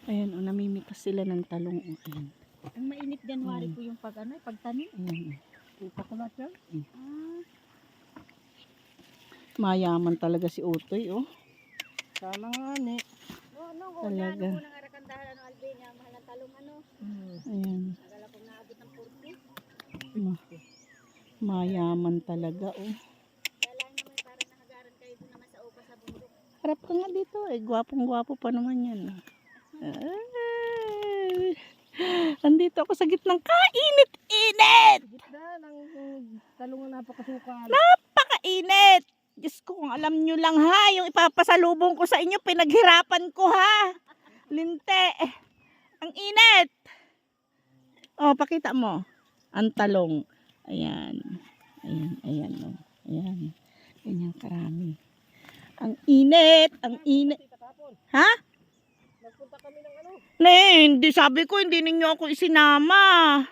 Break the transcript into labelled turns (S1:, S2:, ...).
S1: Ayan, namimitas sila ng talong. Ayan.
S2: Ang mainit January po yung pagtanim.
S1: Ayan.
S3: Kita ko lahat yan.
S1: Mayaman talaga si Utoy, oh.
S3: Sana nga ni.
S1: Talaga.
S2: Unang arakandahan, Albania, mahal ng talong,
S1: Ayan.
S2: Nagala po naabot ng 40.
S1: Mayaman talaga, oh.
S2: Kaya lang naman parang nakagaran kayo doon naman sa upa sa bundok.
S1: Harap ka nga dito, eh. Gwapong-gwapo pa naman yan. Ay. Andito ako sa gitnang kainit-init!
S3: Gitna ng talong na napakasukal.
S1: Napakainit! Diyos ko, kung alam nyo lang ha, yung ipapasalubong ko sa inyo, pinaghirapan ko ha. Linte. Ang init. Oh, pakita mo. Ang talong. Ayan. Ayan, ayan. Oh. Ayan. Ganyan karami. Ang init. Ang init. Ha?
S3: Nagpunta kami ng ano?
S1: Ne, hindi sabi ko, hindi ninyo ako isinama.